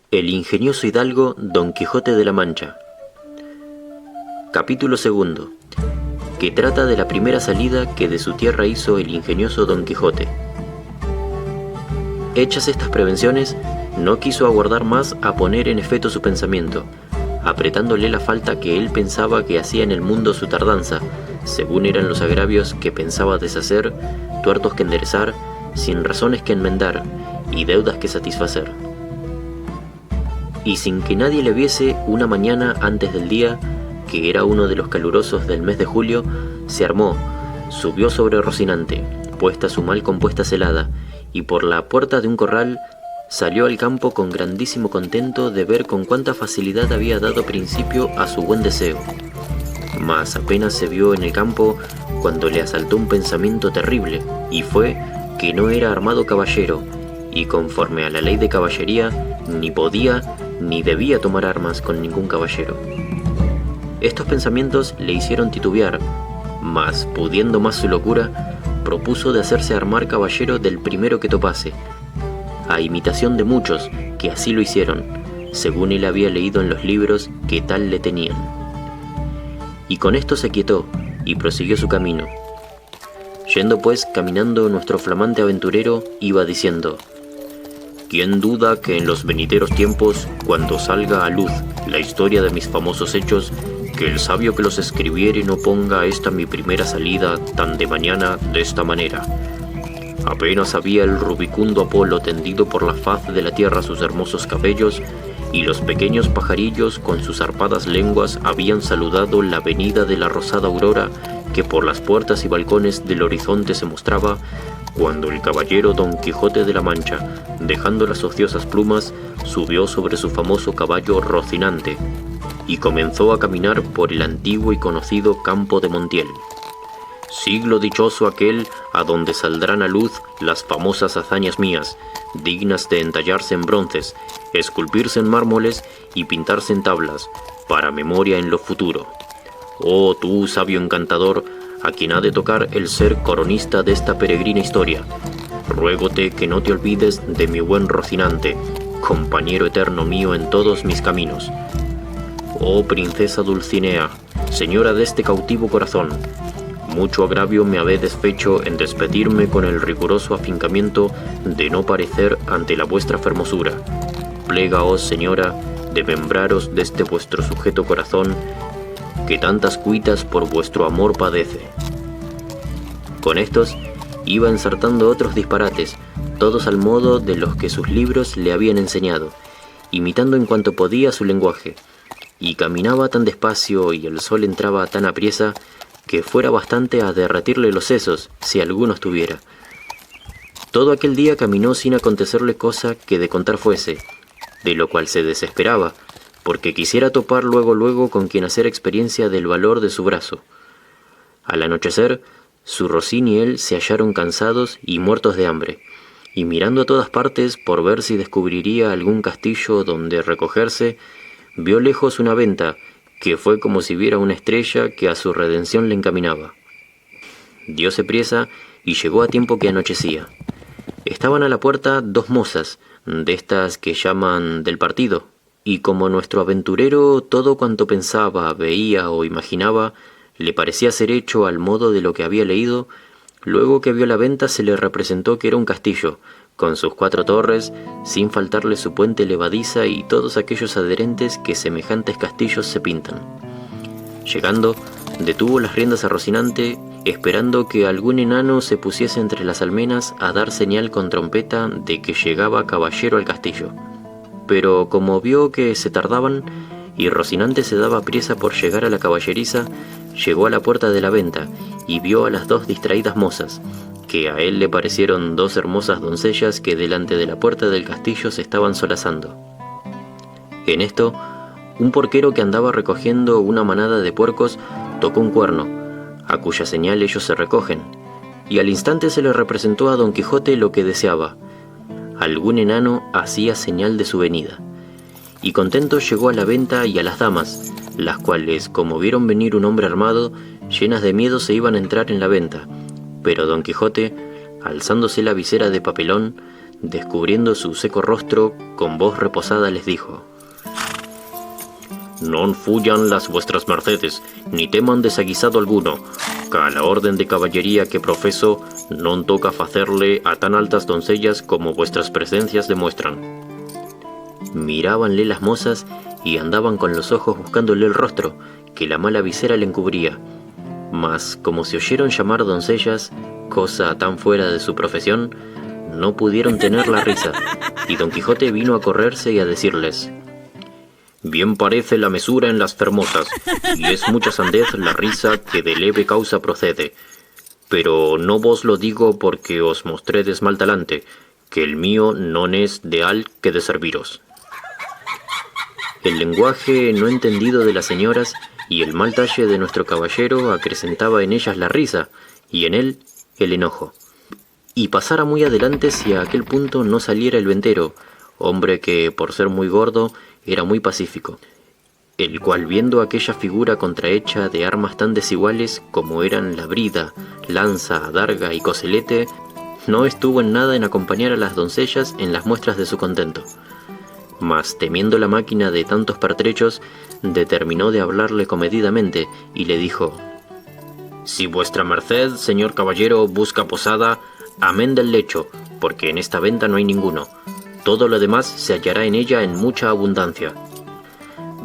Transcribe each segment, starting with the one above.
El ingenioso hidalgo Don Quijote de la Mancha. Capítulo segundo, que trata de la primera salida que de su tierra hizo el ingenioso Don Quijote. Hechas estas prevenciones, no quiso aguardar más a poner en efecto su pensamiento, apretándole la falta que él pensaba que hacía en el mundo su tardanza, según eran los agravios que pensaba deshacer, tuertos que enderezar, sin razones que enmendar, y deudas que satisfacer. Y sin que nadie le viese, una mañana antes del día, que era uno de los calurosos del mes de julio, se armó, subió sobre Rocinante, puesta su mal compuesta celada, y por la puerta de un corral salió al campo con grandísimo contento de ver con cuánta facilidad había dado principio a su buen deseo. Mas apenas se vio en el campo cuando le asaltó un pensamiento terrible, y fue que no era armado caballero, y conforme a la ley de caballería, ni podía ni debía tomar armas con ningún caballero. Estos pensamientos le hicieron titubear, mas pudiendo más su locura, propuso de hacerse armar caballero del primero que topase, a imitación de muchos que así lo hicieron, según él había leído en los libros que tal le tenían. Y con esto se quietó y prosiguió su camino. Yendo pues caminando, nuestro flamante aventurero iba diciendo: ¿Quién duda que en los venideros tiempos, cuando salga a luz la historia de mis famosos hechos, que el sabio que los escribiere no ponga esta mi primera salida tan de mañana de esta manera? Apenas había el rubicundo Apolo tendido por la faz de la tierra sus hermosos cabellos, y los pequeños pajarillos con sus arpadas lenguas habían saludado la venida de la rosada aurora que por las puertas y balcones del horizonte se mostraba, cuando el caballero Don Quijote de la Mancha, dejando las ociosas plumas, subió sobre su famoso caballo Rocinante, y comenzó a caminar por el antiguo y conocido campo de Montiel. Siglo dichoso aquel a donde saldrán a luz las famosas hazañas mías, dignas de entallarse en bronces, esculpirse en mármoles y pintarse en tablas, para memoria en lo futuro. Oh tú, sabio encantador, a quien ha de tocar el ser coronista de esta peregrina historia, ruégote que no te olvides de mi buen Rocinante, compañero eterno mío en todos mis caminos. Oh princesa Dulcinea, señora de este cautivo corazón, mucho agravio me habéis fecho en despedirme con el riguroso afincamiento de no parecer ante la vuestra fermosura. Plégaos, señora, de membraros de este vuestro sujeto corazón, que tantas cuitas por vuestro amor padece. Con estos iba ensartando otros disparates, todos al modo de los que sus libros le habían enseñado, imitando en cuanto podía su lenguaje, y caminaba tan despacio y el sol entraba tan apriesa que fuera bastante a derretirle los sesos, si algunos tuviera. Todo aquel día caminó sin acontecerle cosa que de contar fuese, de lo cual se desesperaba, porque quisiera topar luego con quien hacer experiencia del valor de su brazo. Al anochecer, su Rocín y él se hallaron cansados y muertos de hambre, y mirando a todas partes por ver si descubriría algún castillo donde recogerse, vio lejos una venta, que fue como si viera una estrella que a su redención le encaminaba. Dióse priesa y llegó a tiempo que anochecía. Estaban a la puerta dos mozas, de estas que llaman del partido, y como nuestro aventurero todo cuanto pensaba, veía o imaginaba le parecía ser hecho al modo de lo que había leído, luego que vio la venta se le representó que era un castillo, con sus 4 torres, sin faltarle su puente levadiza y todos aquellos adherentes que semejantes castillos se pintan. Llegando, detuvo las riendas a Rocinante, esperando que algún enano se pusiese entre las almenas a dar señal con trompeta de que llegaba caballero al castillo. Pero como vio que se tardaban, y Rocinante se daba priesa por llegar a la caballeriza, llegó a la puerta de la venta, y vio a las 2 distraídas mozas, que a él le parecieron 2 hermosas doncellas que delante de la puerta del castillo se estaban solazando. En esto, un porquero que andaba recogiendo una manada de puercos tocó un cuerno, a cuya señal ellos se recogen, y al instante se le representó a Don Quijote lo que deseaba. Algún enano hacía señal de su venida, y contento llegó a la venta y a las damas, las cuales, como vieron venir un hombre armado, llenas de miedo se iban a entrar en la venta, pero Don Quijote, alzándose la visera de papelón, descubriendo su seco rostro, con voz reposada les dijo: «Non fuyan las vuestras mercedes, ni teman desaguisado alguno, que a la orden de caballería que profeso, non toca facerle a tan altas doncellas como vuestras presencias demuestran». Mirábanle las mozas y andaban con los ojos buscándole el rostro, que la mala visera le encubría. Mas, como se oyeron llamar doncellas, cosa tan fuera de su profesión, no pudieron tener la risa, y Don Quijote vino a correrse y a decirles: «Bien parece la mesura en las fermosas, y es mucha sandez la risa que de leve causa procede. Pero no vos lo digo porque os mostredes mal talante, que el mío non es de al que de serviros». El lenguaje no entendido de las señoras y el mal talle de nuestro caballero acrecentaba en ellas la risa, y en él el enojo. Y pasara muy adelante si a aquel punto no saliera el ventero, hombre que, por ser muy gordo, era muy pacífico, el cual, viendo aquella figura contrahecha de armas tan desiguales como eran la brida, lanza, adarga y coselete, no estuvo en nada en acompañar a las doncellas en las muestras de su contento. Mas, temiendo la máquina de tantos pertrechos, determinó de hablarle comedidamente, y le dijo: «Si vuestra merced, señor caballero, busca posada, amén del lecho, porque en esta venta no hay ninguno. Todo lo demás se hallará en ella en mucha abundancia».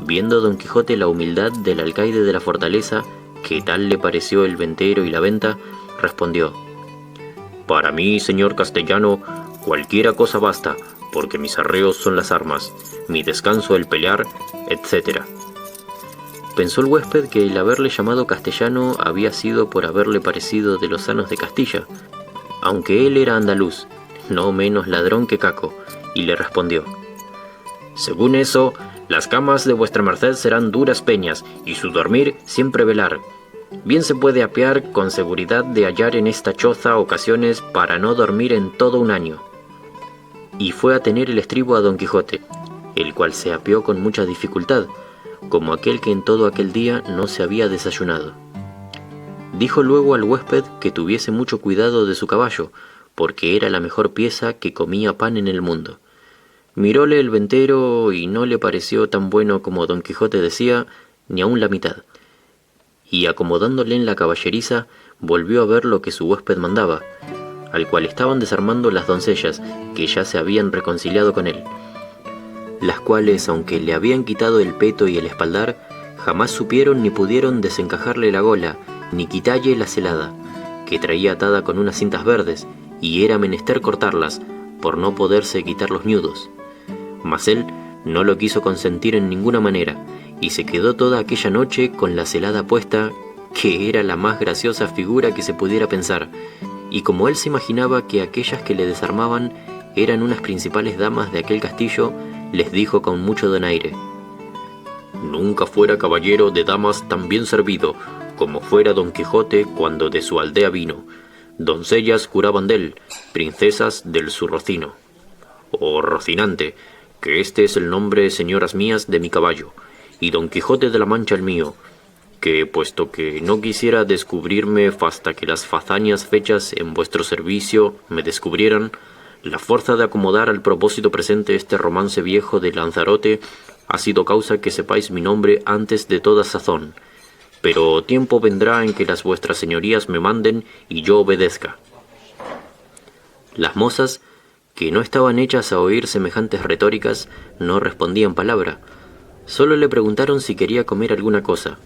Viendo Don Quijote la humildad del alcaide de la fortaleza, que tal le pareció el ventero y la venta, respondió: «Para mí, señor castellano, cualquiera cosa basta, porque mis arreos son las armas, mi descanso el pelear, etc». Pensó el huésped que el haberle llamado castellano había sido por haberle parecido de los sanos de Castilla, aunque él era andaluz, no menos ladrón que caco, y le respondió: «Según eso, las camas de vuestra merced serán duras peñas, y su dormir siempre velar. Bien se puede apear con seguridad de hallar en esta choza ocasiones para no dormir en todo un año». Y fue a tener el estribo a Don Quijote, el cual se apeó con mucha dificultad, como aquel que en todo aquel día no se había desayunado. Dijo luego al huésped que tuviese mucho cuidado de su caballo, porque era la mejor pieza que comía pan en el mundo. Miróle el ventero y no le pareció tan bueno como Don Quijote decía, ni aun la mitad. Y acomodándole en la caballeriza, volvió a ver lo que su huésped mandaba, al cual estaban desarmando las doncellas, que ya se habían reconciliado con él, las cuales, aunque le habían quitado el peto y el espaldar, jamás supieron ni pudieron desencajarle la gola, ni quitalle la celada, que traía atada con unas cintas verdes, y era menester cortarlas, por no poderse quitar los ñudos. Mas él no lo quiso consentir en ninguna manera, y se quedó toda aquella noche con la celada puesta, que era la más graciosa figura que se pudiera pensar, y como él se imaginaba que aquellas que le desarmaban eran unas principales damas de aquel castillo, les dijo con mucho donaire: «Nunca fuera caballero de damas tan bien servido, como fuera Don Quijote cuando de su aldea vino. Doncellas curaban dél, princesas del su Rocino, o Rocinante, que este es el nombre, señoras mías, de mi caballo, y Don Quijote de la Mancha el mío, que, puesto que no quisiera descubrirme hasta que las fazañas fechas en vuestro servicio me descubrieran, la fuerza de acomodar al propósito presente este romance viejo de Lanzarote ha sido causa que sepáis mi nombre antes de toda sazón. Pero tiempo vendrá en que las vuestras señorías me manden y yo obedezca». Las mozas, que no estaban hechas a oír semejantes retóricas, no respondían palabra, solo le preguntaron si quería comer alguna cosa.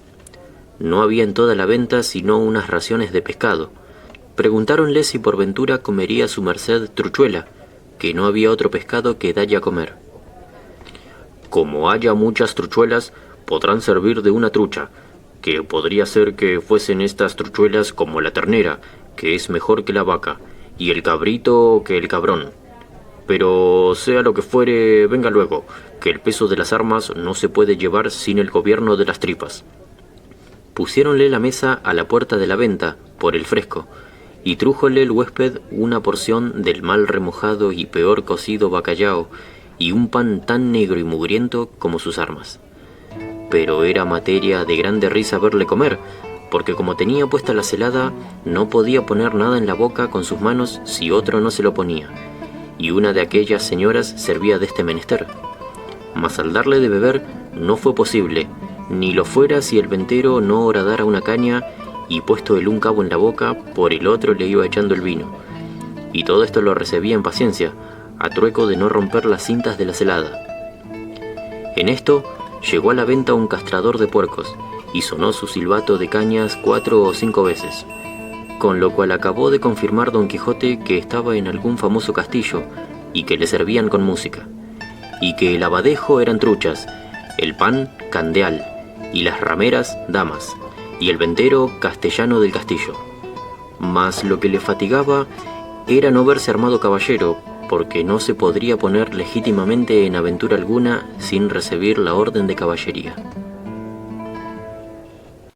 No había en toda la venta sino unas raciones de pescado. Preguntáronle si por ventura comería su merced truchuela, que no había otro pescado que dalle a comer. «Como haya muchas truchuelas, podrán servir de una trucha, que podría ser que fuesen estas truchuelas como la ternera, que es mejor que la vaca, y el cabrito que el cabrón. Pero sea lo que fuere, venga luego, que el peso de las armas no se puede llevar sin el gobierno de las tripas». Pusiéronle la mesa a la puerta de la venta, por el fresco, y trújole el huésped una porción del mal remojado y peor cocido bacallao, y un pan tan negro y mugriento como sus armas. Pero era materia de grande risa verle comer, porque como tenía puesta la celada, no podía poner nada en la boca con sus manos si otro no se lo ponía, y una de aquellas señoras servía de este menester. Mas al darle de beber no fue posible, ni lo fuera si el ventero no horadara una caña, y puesto el un cabo en la boca, por el otro le iba echando el vino. Y todo esto lo recebía en paciencia, a trueco de no romper las cintas de la celada. En esto llegó a la venta un castrador de puercos, y sonó su silbato de cañas 4 o 5 veces, con lo cual acabó de confirmar Don Quijote que estaba en algún famoso castillo, y que le servían con música, y que el abadejo eran truchas, el pan candeal, y las rameras damas, y el ventero castellano del castillo. Mas lo que le fatigaba era no verse armado caballero, porque no se podría poner legítimamente en aventura alguna sin recibir la orden de caballería.